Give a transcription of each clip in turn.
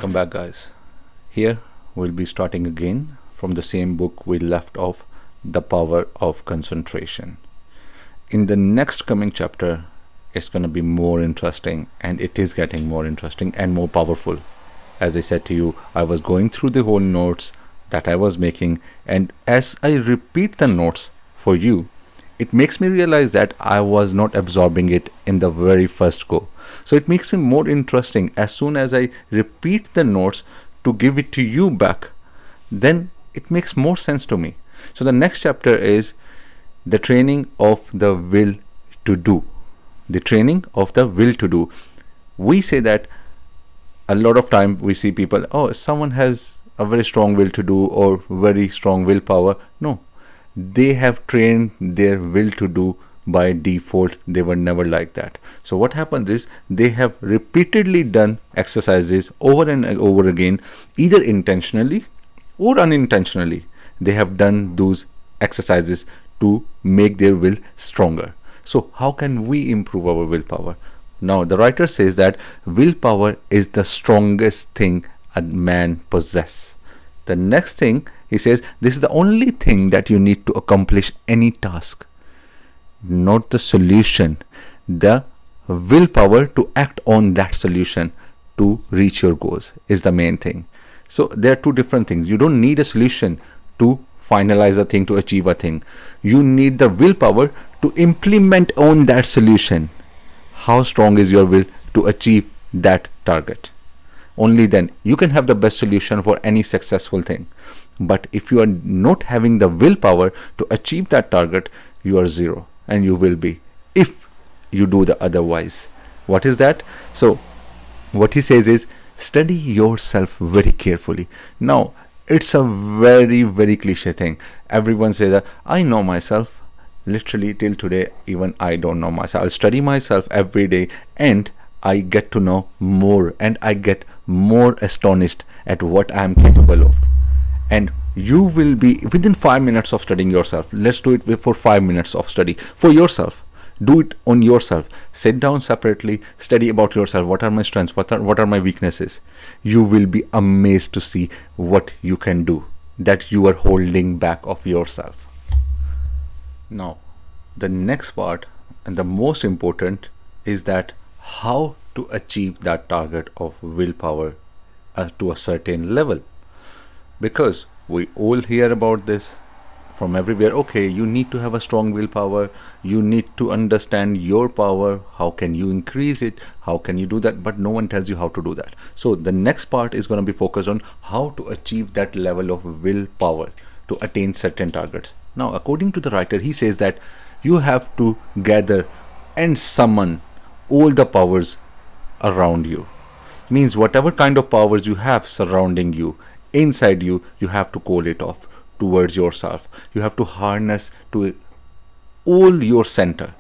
Welcome back, guys. Here we'll be starting again from the same book we left off, The Power of Concentration. In the next coming chapter, it's going to be more interesting, and it is getting more interesting and more powerful. As I said to you, I was going through the whole notes that I was making, and as I repeat the notes for you, it makes me realize that I was not absorbing it in the very first go. So it makes me more interesting as soon as I repeat the notes to give it to you back, then it makes more sense to me. So the next chapter is the training of the will to do. The training of the will to do. We say that a lot of time we see people, oh, someone has a very strong will to do or very strong willpower. No, they have trained their will to do by default. They were never like that. So what happens is they have repeatedly done exercises over and over again, either intentionally or unintentionally. They have done those exercises to make their will stronger. So how can we improve our willpower? Now the writer says that willpower is the strongest thing a man possesses. The next thing he says, this is the only thing that you need to accomplish any task. Not the solution, the willpower to act on that solution to reach your goals is the main thing. So there are two different things. You don't need a solution to finalize a thing, to achieve a thing. You need the willpower to implement on that solution. How strong is your will to achieve that target? Only then you can have the best solution for any successful thing. But if you are not having the willpower to achieve that target, you are zero. And you will be if you do the otherwise. What is that? So what he says is study yourself very carefully. Now it's a very, very cliche thing. Everyone says that I know myself. Literally till today, even I don't know myself. I'll study myself every day and I get to know more, and I get more astonished at what I am capable of. And you will be within 5 minutes of studying yourself. Let's do it for 5 minutes of study for yourself. Do it on yourself. Sit down separately, study about yourself. What are my strengths? What are my weaknesses? You will be amazed to see what you can do that you are holding back of yourself. Now, the next part and the most important is that how to achieve that target of willpower to a certain level. Because we all hear about this from everywhere. Okay, you need to have a strong willpower. You need to understand your power. How can you increase it? How can you do that? But no one tells you how to do that. So the next part is going to be focused on how to achieve that level of willpower to attain certain targets. Now, according to the writer, he says that you have to gather and summon all the powers around you. Means whatever kind of powers you have surrounding you, inside you, you have to call it off towards yourself. You have to harness to all your center.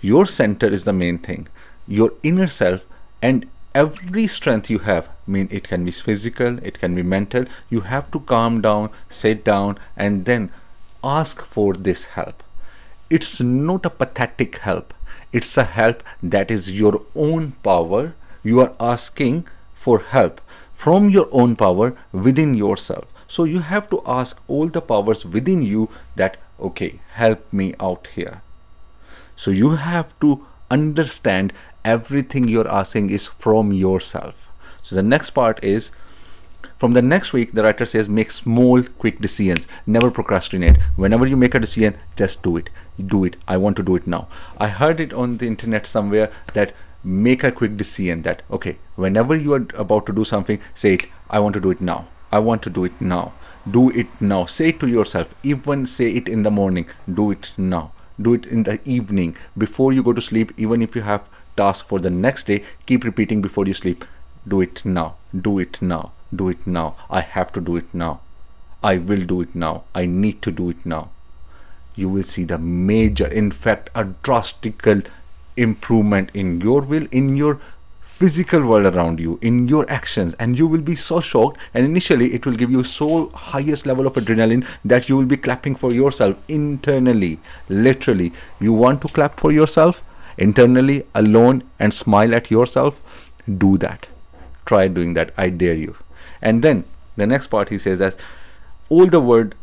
Your center is the main thing. Your inner self and every strength you have. It can be physical, it can be mental. You have to calm down, sit down, and then ask for this help. It's not a pathetic help. It's a help that is your own power. You are asking for help from your own power within yourself. So you have to ask all the powers within you that, okay, help me out here. So you have to understand everything you're asking is from yourself. So the next part is, from the next week, the writer says, make small, quick decisions. Never procrastinate. Whenever you make a decision, just do it. Do it. I want to do it now. I heard it on the internet somewhere that make a quick decision that, okay, whenever you are about to do something, say it, I want to do it now. I want to do it now. Do it now. Say it to yourself. Even say it in the morning. Do it now. Do it in the evening. Before you go to sleep, even if you have task for the next day, keep repeating before you sleep. Do it now. Do it now. Do it now. I have to do it now. I will do it now. I need to do it now. You will see the major, in fact, a drastical improvement in your will, in your physical world around you, in your actions, and you will be so shocked. And initially it will give you so highest level of adrenaline that you will be clapping for yourself internally. Literally, you want to clap for yourself internally alone and smile at yourself. Do that. Try doing that. I dare you. And then the next part he says that all the world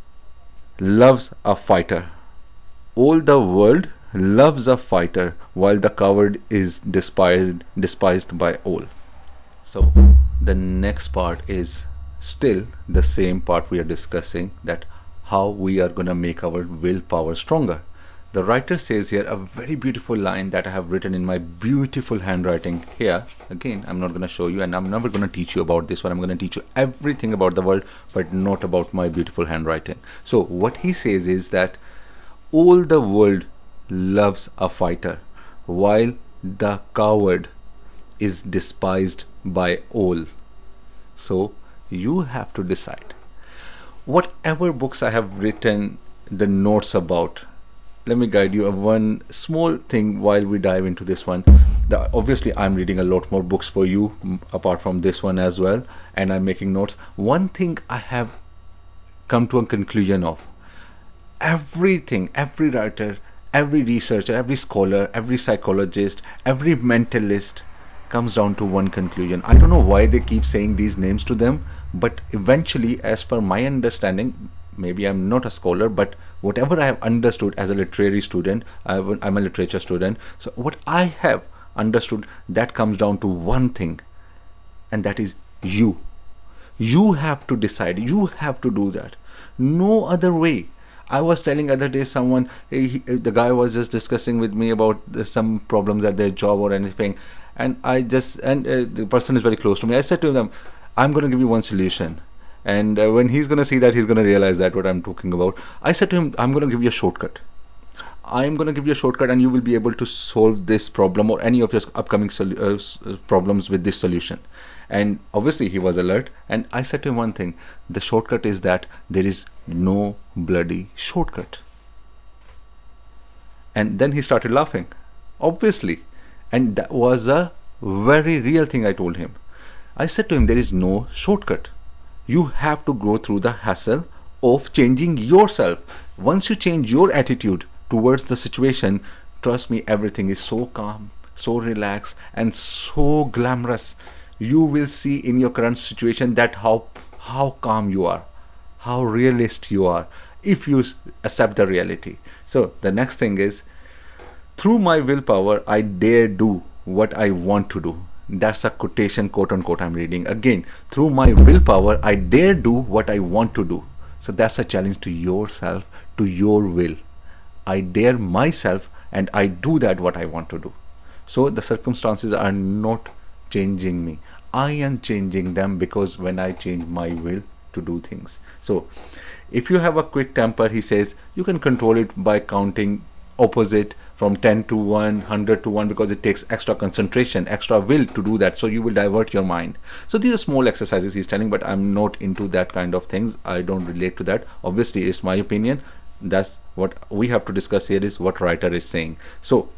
loves a fighter. All the world loves a fighter, while the coward is despised by all. So the next part is still the same part we are discussing, that how we are going to make our willpower stronger. The writer says here a very beautiful line that I have written in my beautiful handwriting here. Again, I'm not going to show you, and I'm never going to teach you about this one. I'm going to teach you everything about the world, but not about my beautiful handwriting. So what he says is that all the world loves a fighter, while the coward is despised by all. So you have to decide. Whatever books I have written the notes about, let me guide you of one small thing while we dive into this one. Obviously, I'm reading a lot more books for you apart from this one as well, and I'm making notes. One thing I have come to a conclusion of, everything, every writer, every researcher, every scholar, every psychologist, every mentalist comes down to one conclusion. I don't know why they keep saying these names to them, but eventually, as per my understanding, maybe I'm not a scholar, but whatever I have understood as a literary student, I'm a literature student. So what I have understood, that comes down to one thing, and that is you. You have to decide. You have to do that. No other way. I was telling other day someone, the guy was just discussing with me about some problems at their job or anything, and the person is very close to me. I said to them, I'm going to give you one solution. And when he's going to see that, he's going to realize that what I'm talking about. I said to him, I'm going to give you a shortcut. I'm going to give you a shortcut, and you will be able to solve this problem or any of your upcoming problems with this solution. And obviously he was alert, and I said to him one thing, the shortcut is that there is no bloody shortcut. And then he started laughing, obviously. And that was a very real thing I told him. I said to him, there is no shortcut. You have to go through the hassle of changing yourself. Once you change your attitude towards the situation, trust me, everything is so calm, so relaxed, and so glamorous. You will see in your current situation that how calm you are, how realist you are, if you accept the reality. So the next thing is, through my willpower, I dare do what I want to do. That's a quotation, quote unquote, I'm reading. Again, through my willpower, I dare do what I want to do. So that's a challenge to yourself, to your will. I dare myself, and I do that what I want to do. So the circumstances are not changing me. I am changing them, because when I change my will to do things. So if you have a quick temper, he says, you can control it by counting opposite from 10 to 1, 100 to 1, because it takes extra concentration, extra will to do that. So you will divert your mind. So these are small exercises he's telling, but I'm not into that kind of things. I don't relate to that. Obviously, it's my opinion. That's what we have to discuss here, is what writer is saying. So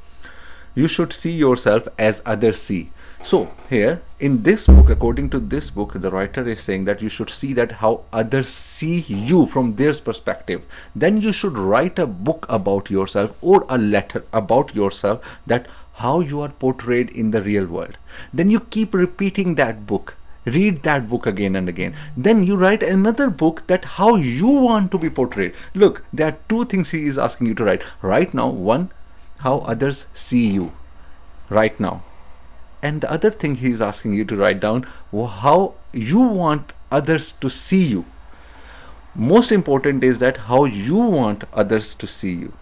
you should see yourself as others see. So here in this book, according to this book, the writer is saying that you should see that how others see you from their perspective. Then you should write a book about yourself, or a letter about yourself, that how you are portrayed in the real world. Then you keep repeating that book. Read that book again and again. Then you write another book, that how you want to be portrayed. Look, there are two things he is asking you to write right now. One, how others see you right now. And the other thing he is asking you to write down, how you want others to see you. Most important is that how you want others to see you,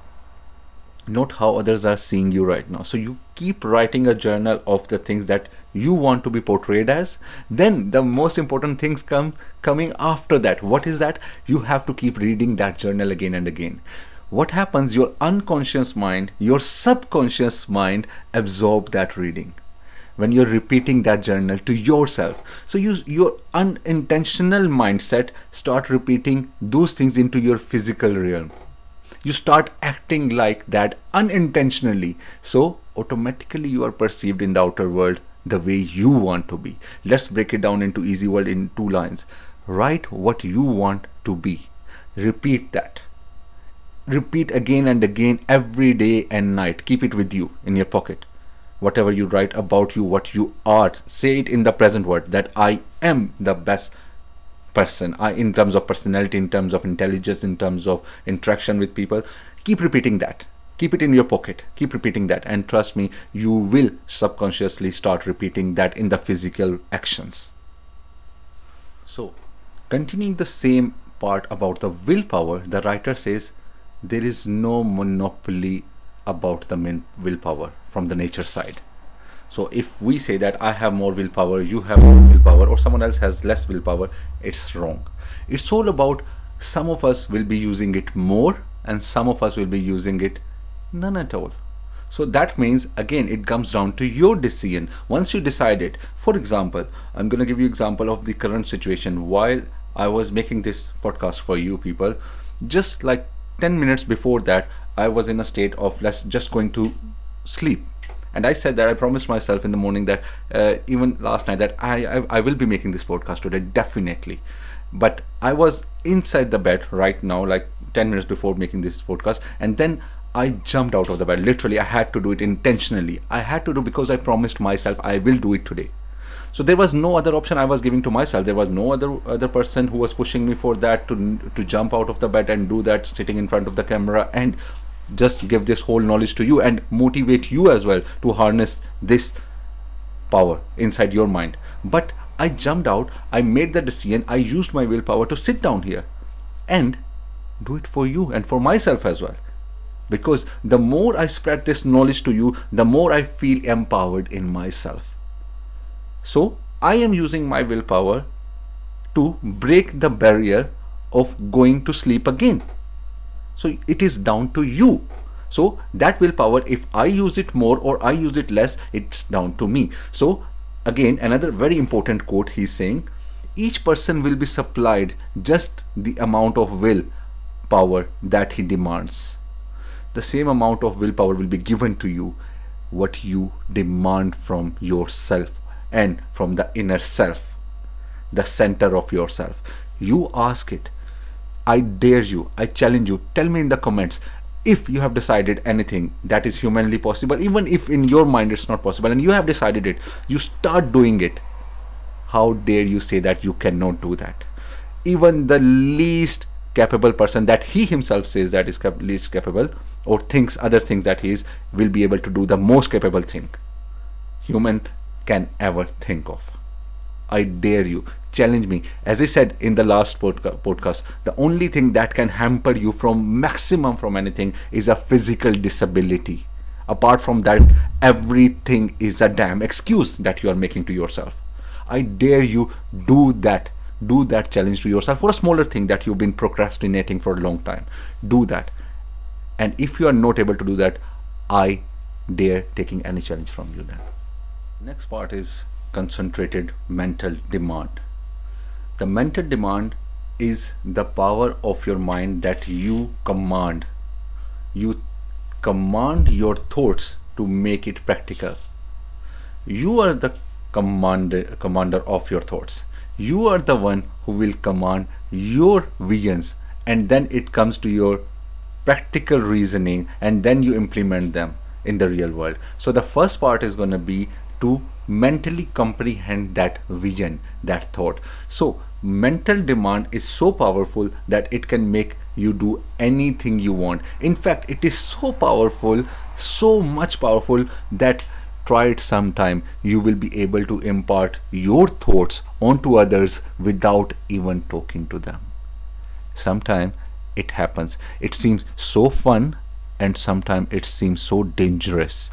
not how others are seeing you right now. So you keep writing a journal of the things that you want to be portrayed as. Then the most important things coming after that. What is that? You have to keep reading that journal again and again. What happens? Your unconscious mind, your subconscious mind absorb that reading when you're repeating that journal to yourself. So your unintentional mindset start repeating those things into your physical realm. You start acting like that unintentionally. So automatically you are perceived in the outer world the way you want to be. Let's break it down into easy world in 2 lines. Write what you want to be. Repeat that. Repeat again and again, every day and night. Keep it with you in your pocket. Whatever you write about you, what you are, say it in the present word, that I am the best person, in terms of personality, in terms of intelligence, in terms of interaction with people. Keep repeating that. Keep it in your pocket. Keep repeating that. And trust me, you will subconsciously start repeating that in the physical actions. So, continuing the same part about the willpower, the writer says there is no monopoly about the willpower from the nature side. So if we say that I have more willpower, you have more willpower, or someone else has less willpower, it's wrong. It's all about some of us will be using it more and some of us will be using it none at all. So that means, again, it comes down to your decision. Once you decide it, for example, I'm going to give you example of the current situation. While I was making this podcast for you people, just like 10 minutes before that, I was in a state of just going to sleep. And I said that I promised myself in the morning that even last night that I will be making this podcast today, definitely. But I was inside the bed right now, like 10 minutes before making this podcast. And then I jumped out of the bed. Literally, I had to do it intentionally. I had to do because I promised myself I will do it today. So there was no other option I was giving to myself. There was no other person who was pushing me for that to jump out of the bed and do that, sitting in front of the camera and just give this whole knowledge to you and motivate you as well to harness this power inside your mind. But I jumped out, I made the decision, I used my willpower to sit down here and do it for you and for myself as well. Because the more I spread this knowledge to you, the more I feel empowered in myself. So I am using my willpower to break the barrier of going to sleep again. So it is down to you. So that willpower, if I use it more or I use it less, it's down to me. So again, another very important quote he's saying, each person will be supplied just the amount of willpower that he demands. The same amount of willpower will be given to you what you demand from yourself and from the inner self, the center of yourself. You ask it. I dare you, I challenge you, tell me in the comments if you have decided anything that is humanly possible, even if in your mind it's not possible and you have decided it, you start doing it. How dare you say that you cannot do that? Even the least capable person that he himself says that is least capable or thinks other things that he is, will be able to do the most capable thing human can ever think of. I dare you, challenge me. As I said in the last podcast, the only thing that can hamper you from maximum from anything is a physical disability. Apart from that, everything is a damn excuse that you are making to yourself. I dare you, do that challenge to yourself for a smaller thing that you've been procrastinating for a long time. Do that. And if you are not able to do that, I dare taking any challenge from you then. Next part is concentrated mental demand. The mental demand is the power of your mind that you command. You command your thoughts to make it practical. You are the commander of your thoughts. You are the one who will command your visions, and then it comes to your practical reasoning, and then you implement them in the real world. So the first part is going to be to mentally comprehend that vision, that thought. So mental demand is so powerful that it can make you do anything you want. In fact, it is so powerful, so much powerful that try it sometime. You will be able to impart your thoughts onto others without even talking to them. Sometimes it happens. It seems so fun, and sometimes it seems so dangerous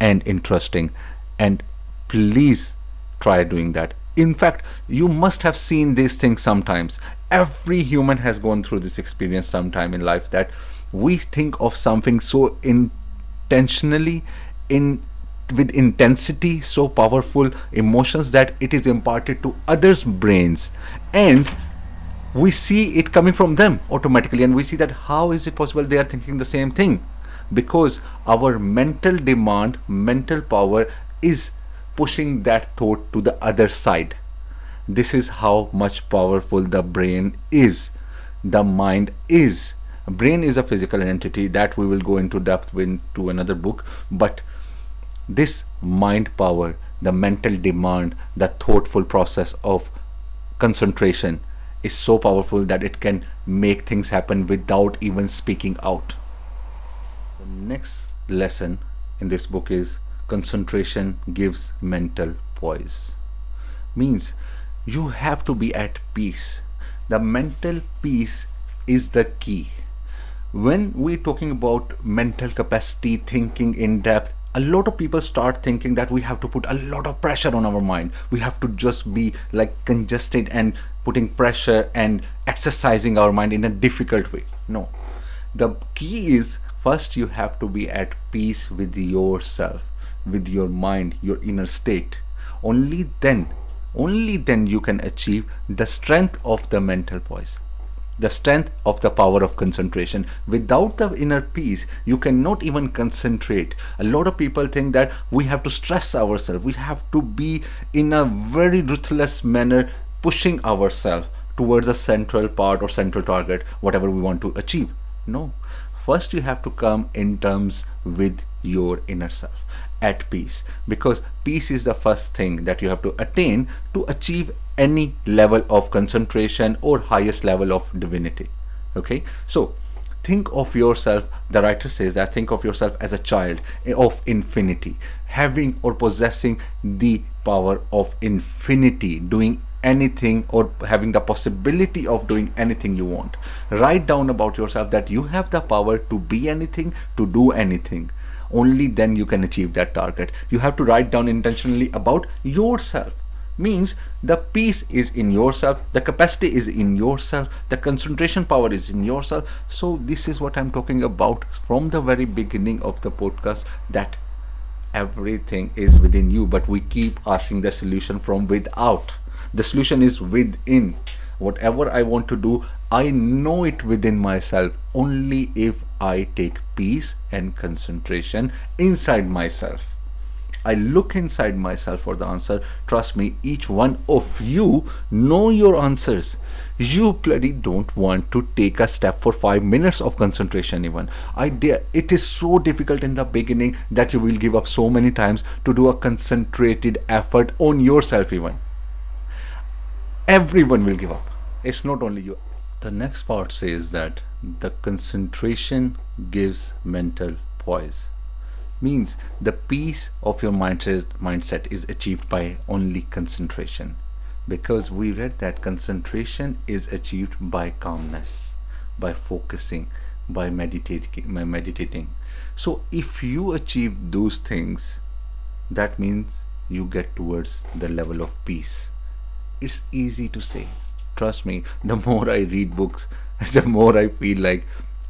and interesting. And please try doing that. In fact, you must have seen these things sometimes. Every human has gone through this experience sometime in life, that we think of something so intentionally, with intensity, so powerful emotions, that it is imparted to others' brains, and we see it coming from them automatically, and we see that how is it possible they are thinking the same thing? Because our mental demand, mental power is pushing that thought to the other side. This is how much powerful the brain is, the mind is. Brain is a physical entity that we will go into depth into another book, but this mind power, the mental demand, the thoughtful process of concentration is so powerful that it can make things happen without even speaking out. The next lesson in this book is concentration gives mental poise. Means you have to be at peace. The mental peace is the key. When we're talking about mental capacity, thinking in depth, a lot of people start thinking that we have to put a lot of pressure on our mind. We have to just be like congested and putting pressure and exercising our mind in a difficult way. No. The key is first you have to be at peace with yourself, with your mind, your inner state. Only then you can achieve the strength of the mental poise, the strength of the power of concentration. Without the inner peace, you cannot even concentrate. A lot of people think that we have to stress ourselves, we have to be in a very ruthless manner pushing ourselves towards a central part or central target, whatever we want to achieve. No. First you have to come in terms with your inner self, at peace, because peace is the first thing that you have to attain to achieve any level of concentration or highest level of divinity. Okay, so think of yourself, the writer says that think of yourself as a child of infinity, having or possessing the power of infinity, doing anything or having the possibility of doing anything you want. Write down about yourself that you have the power to be anything, to do anything. Only then you can achieve that target. You have to write down intentionally about yourself. Means the peace is in yourself, the capacity is in yourself, the concentration power is in yourself. So this is what I'm talking about from the very beginning of the podcast, that everything is within you, but we keep asking the solution from without. The solution is within. Whatever I want to do, I know it within myself only if I take peace and concentration inside myself. I look inside myself for the answer. Trust me, each one of you know your answers. You bloody don't want to take a step for 5 minutes of concentration even. I dare. It is so difficult in the beginning that you will give up so many times to do a concentrated effort on yourself even. Everyone will give up. It's not only you. The next part says that the concentration gives mental poise. Means the peace of your mindset is achieved by only concentration, because we read that concentration is achieved by calmness, by focusing, by meditating. So if you achieve those things, that means you get towards the level of peace. It's easy to say. Trust me, the more I read books, the more I feel like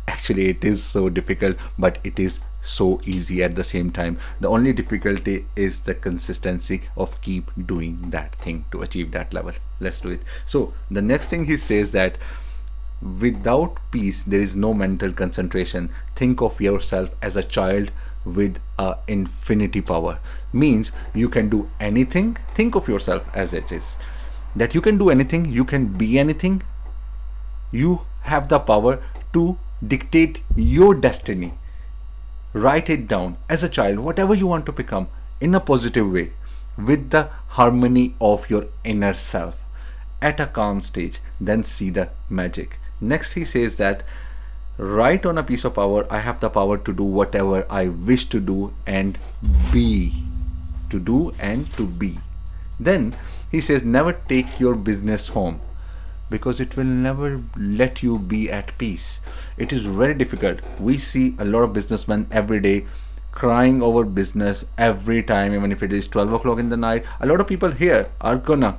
actually it is so difficult, but it is so easy at the same time. The only difficulty is the consistency of keep doing that thing to achieve that level. Let's do it. So the next thing he says that without peace there is no mental concentration. Think of yourself as a child with infinity power. Means you can do anything. Think of yourself as it is, that you can do anything, you can be anything. You have the power to dictate your destiny. Write it down as a child, whatever you want to become, in a positive way, with the harmony of your inner self, at a calm stage. Then see the magic. Next he says that write on a piece of power, I have the power to do whatever I wish to do and be. To do and to be. Then he says never take your business home, because it will never let you be at peace. It is very difficult. We see a lot of businessmen every day crying over business every time, even if it is 12 o'clock in the night. A lot of people here are gonna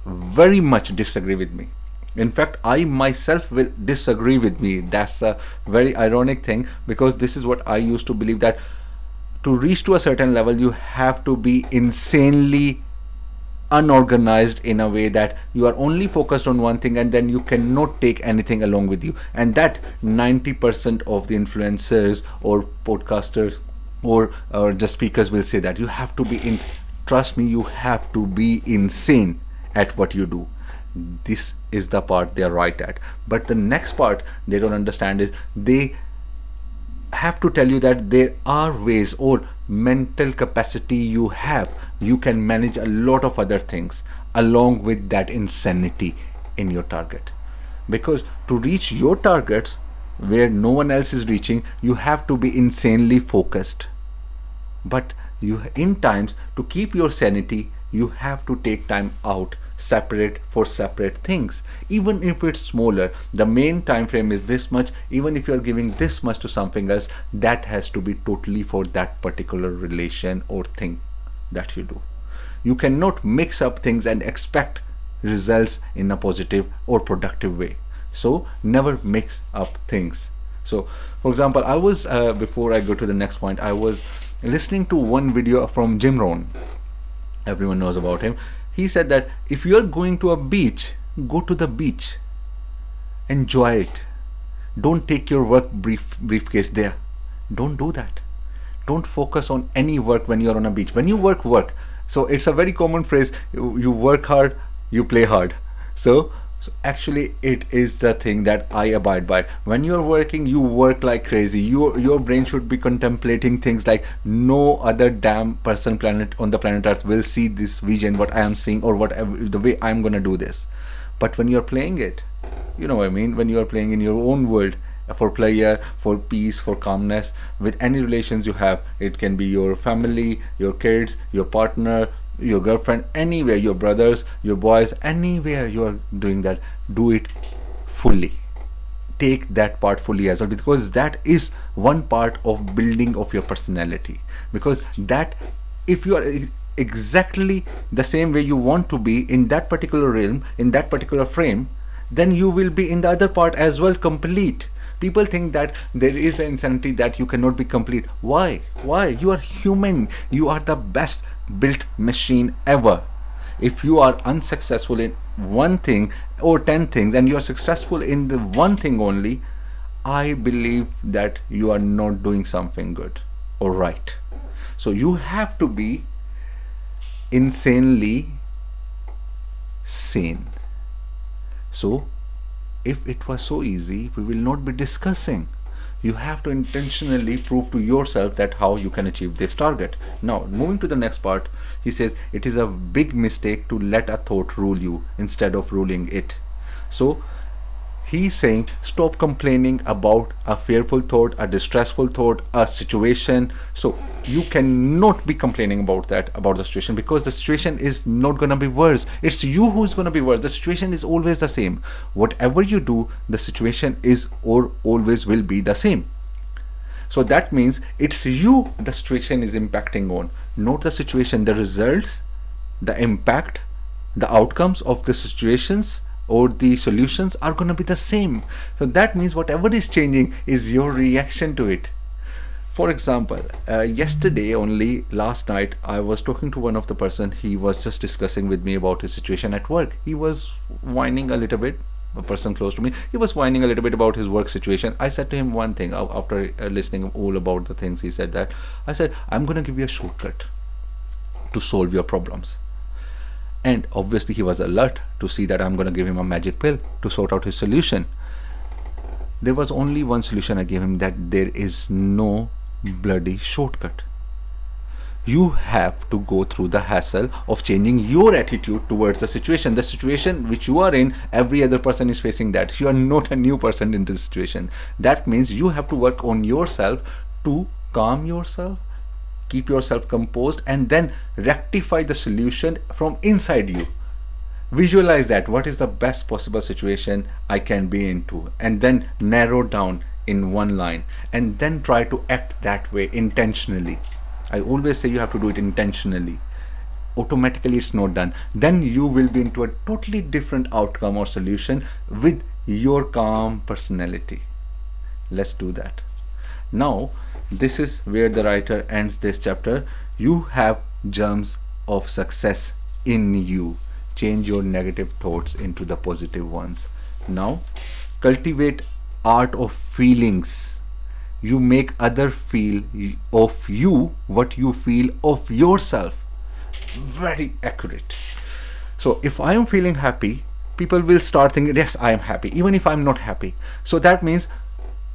very much disagree with me. In fact, I myself will disagree with me. That's a very ironic thing, because this is what I used to believe, that to reach to a certain level you have to be insanely unorganized in a way that you are only focused on one thing and then you cannot take anything along with you. And that 90% of the influencers or podcasters or just speakers will say that you have to be trust me, you have to be insane at what you do. This is the part they are right at. But the next part they don't understand is they have to tell you that there are ways or mental capacity you have you can manage a lot of other things along with that insanity in your target. Because to reach your targets where no one else is reaching, you have to be insanely focused. But you, in times, to keep your sanity, you have to take time out separate for separate things. Even if it's smaller, the main time frame is this much. Even if you're giving this much to something else, that has to be totally for that particular relation or thing that you do. You cannot mix up things and expect results in a positive or productive way. So never mix up things. So for example, I was before I go to the next point, I was listening to one video from Jim Rohn. Everyone knows about him. He said that if you're going to a beach, go to the beach, enjoy it. Don't take your work briefcase there. Don't do that. Don't focus on any work when you're on a beach. When you work. So it's a very common phrase, you work hard, you play hard. So actually it is the thing that I abide by. When you're working, you work like crazy. Your brain should be contemplating things like no other damn person on the planet Earth will see this vision, what I am seeing, or whatever, the way I'm gonna do this. But when you're playing it, you know what I mean, when you're playing in your own world, for pleasure, for peace, for calmness, with any relations you have, it can be your family, your kids, your partner, your girlfriend, anywhere, your brothers, your boys, anywhere you are doing that, do it fully. Take that part fully as well, because that is one part of building of your personality. Because that, if you are exactly the same way you want to be in that particular realm, in that particular frame, then you will be in the other part as well complete. People think that there is an insanity that you cannot be complete. Why? You are human. You are the best built machine ever. If you are unsuccessful in one thing or 10 things and you are successful in the one thing only, I believe that you are not doing something good or right. So you have to be insanely sane. So if it was so easy, we will not be discussing. You have to intentionally prove to yourself that how you can achieve this target. Now, moving to the next part, he says it is a big mistake to let a thought rule you instead of ruling it. So he's saying stop complaining about a fearful thought, a distressful thought, a situation. So you cannot be complaining about that, about the situation, because the situation is not going to be worse. It's you who's going to be worse. The situation is always the same. Whatever you do, the situation is or always will be the same. So that means it's you the situation is impacting on, not the situation. The results, the impact, the outcomes of the situations or the solutions are going to be the same. So that means whatever is changing is your reaction to it. For example, yesterday only, last night, I was talking to one of the person. He was just discussing with me about his situation at work. He was whining a little bit. A person close to me, he was whining a little bit about his work situation. I said to him one thing after listening all about the things he said, that I said, I'm going to give you a shortcut to solve your problems. And obviously he was alert to see that I'm going to give him a magic pill to sort out his solution. There was only one solution I gave him, that there is no bloody shortcut. You have to go through the hassle of changing your attitude towards the situation. The situation which you are in, every other person is facing that. You are not a new person in this situation. That means you have to work on yourself to calm yourself, keep yourself composed, and then rectify the solution from inside you. Visualize that, what is the best possible situation I can be into, and then narrow down in one line, and then try to act that way intentionally. I always say you have to do it intentionally. Automatically it's not done. Then you will be into a totally different outcome or solution with your calm personality. Let's do that. Now, this is where the writer ends this chapter. You have germs of success in you. Change your negative thoughts into the positive ones. Now, cultivate art of feelings. You make other feel of you what you feel of yourself. Very accurate. So if I am feeling happy, people will start thinking, yes, I am happy, even if I'm not happy. So that means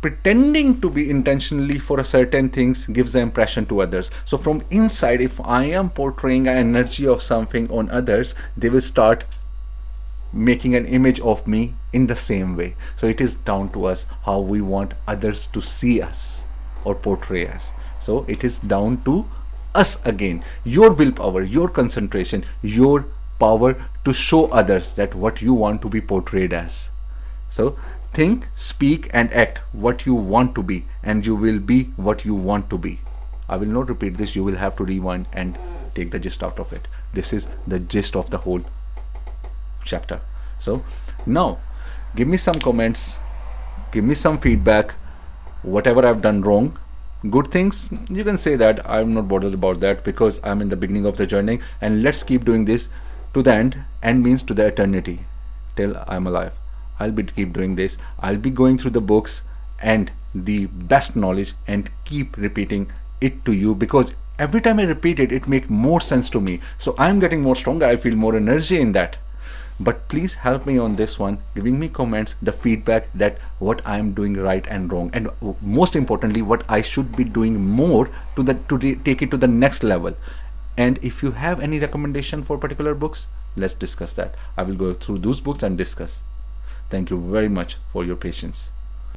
pretending to be intentionally for a certain things gives the impression to others. So from inside, if I am portraying an energy of something on others, they will start making an image of me in the same way. So it is down to us how we want others to see us or portray us. So it is down to us again, your willpower, your concentration, your power to show others that what you want to be portrayed as. So think, speak and act what you want to be, and you will be what you want to be. I will not repeat this, you will have to rewind and take the gist out of it. This is the gist of the whole chapter. So now give me some comments, give me some feedback, whatever I've done wrong. Good things, you can say that. I'm not bothered about that because I'm in the beginning of the journey, and let's keep doing this to the end. End means to the eternity, till I'm alive. I'll be keep doing this. I'll be going through the books and the best knowledge and keep repeating it to you, because every time I repeat it, it makes more sense to me. So I'm getting more stronger. I feel more energy in that. But please help me on this one, giving me comments, the feedback that what I am doing right and wrong, and most importantly, what I should be doing more to take it to the next level. And if you have any recommendation for particular books, let's discuss that. I will go through those books and discuss. Thank you very much for your patience.